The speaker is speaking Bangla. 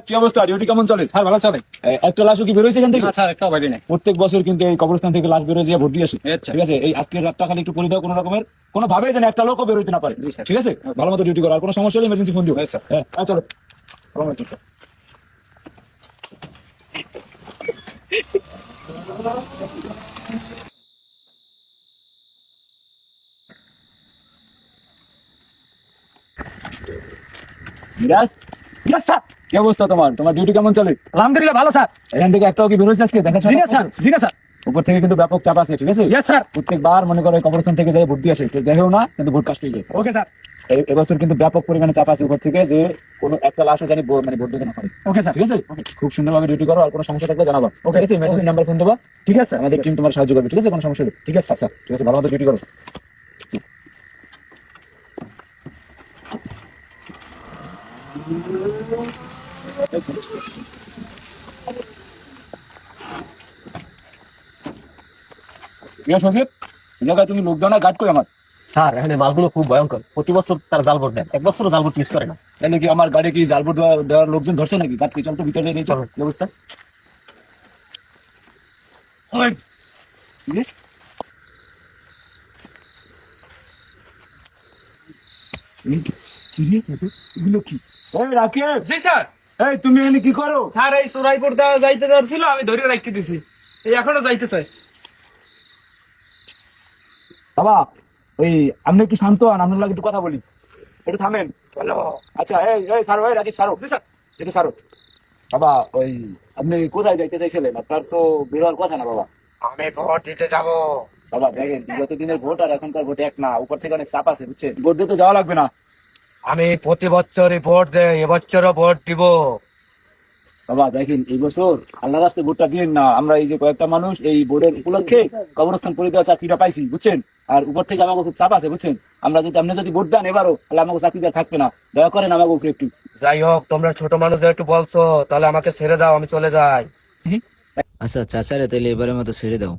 কি অবস্থা, ডিউটি কেমন চলে? স্যার ভালো চলে। একটা লাশও কি বেরোয়েছে এখান থেকে? না স্যার, একটাও বাইরে নেই। প্রত্যেক বছর কিন্তু এই কবরস্থান থেকে লাশ বেরোয় দিয়ে ভোট দিয়ে আসে। আচ্ছা। ঠিক আছে, এই আজকের রাতটা খালি একটু করে দাও, কোনো রকমের কোনো ভাবে যেন একটা লোকও বেরোইতে না পারে। জি স্যার। ঠিক আছে, ভালো মতো ডিউটি করো, আর কোনো সমস্যা হলে ইমার্জেন্সি ফোন দিও। হ্যাঁ স্যার। হ্যাঁ চলো। Miraj, yes sir. কি অবস্থা তোমার? তোমার ডিউটি কেমন চলে? আলহামদুলিল্লাহ ভালো স্যার। এখান থেকে একটাও কি বেরোয়েছে আজকে? দেখা জি না স্যার, জি না স্যার। উপর থেকে কিন্তু ব্যাপক চাপ আছে। ঠিক আছে, ইয়েস স্যার। প্রত্যেকবার মনে করো কবরস্থান থেকে যাই ভোট দিয়ে আসে, কেউ দেখেও না কিন্তু ভোট কাস্ট হয়ে যায়। Okay sir. এবছর কিন্তু ব্যাপক পরিমাণে চাপ আছে উপর থেকে, যে কোনো একটা লাশও জানি মানে ভোট দিতে না পারে। Okay sir. ঠিক আছে, খুব সুন্দরভাবে ডিউটি করো, আর কোনো সমস্যা থাকলে জানাবা। ওকে, ঠিক আছে, ইমার্জেন্সি নাম্বার ফোন দেবা। ঠিক আছে স্যার। আমাদের টিম তোমার সাহায্য করবে। ঠিক আছে, কোনো সমস্যা হলে। ঠিক আছে আচ্ছা ঠিক আছে, ভালো মতো ডিউটি করো। জি। ইয়া সজীব, এই জায়গায় তুমি লোক দাও না, গার্ড কই আমার? স্যার এখানে মালগুলো খুব ভয়ঙ্কর, প্রতি বছর তার জাল ভোট দেয়, এক বছরও জাল ভোট মিস করে না। তাহলে কি আমার গাড়ি কি জালবোট দেওয়ার লোকজন ধরছে নাকি? গার্ড কি, চল তো ভিতরে নিয়ে চল ব্যবস্থা। ওই প্লিজ। এগুলো কি? ওই রাকেব, জি স্যার। এই তুমি এখানে কি করো? স্যার এই সুরাইপুর দেওয়া যাইতে ধরছিল, আমি ধরে রাখতে দিছি, এই এখনো যাইতে চাই। বাবা, ওই আপনি একটু শান্ত হন, আপনার লাগে একটু কথা বলি, একটু থামেন। আচ্ছা, এই এই সারো, এই রাকিব সারো। জি স্যার। একটু সারো। বাবা, ওই আপনি কোথায় যাইতে চাইছিলেন? আপনার তো বেরোয়ার কথা না বাবা। আমি ভোট দিতে যাব। বাবা দেখেন, বিগত দিনের ভোট আর এখনকার ভোট এক না, উপর থেকে অনেক চাপ আছে বুঝছেন, ভোট দিতে যাওয়া লাগবে না। আমি প্রতি বছরই ভোট দেই, এবছরও ভোট দিব। বাবা দেখেন, এই বছর আল্লাহ রাস্তায় ভোটটা দিন না, আমরা এই যে কয়েকটা মানুষ এই ভোটের উপলক্ষে কবরস্থান করে দেওয়া চাকরিটা পাইছি বুঝছেন, আর উপর থেকে আমাকে খুব চাপ আছে বুঝছেন। আমরা যদি আপনি যদি ভোট দেন এবারও, তাহলে আমাকে চাকরিটা থাকবে না, দয়া করেন আমাকে উপরে একটু। যাই হোক, তোমরা ছোট মানুষ একটু বলছো, তাহলে আমাকে ছেড়ে দাও, আমি চলে যাই। আচ্ছা চাচারে তাহলে এবারের মতো ছেড়ে দাও।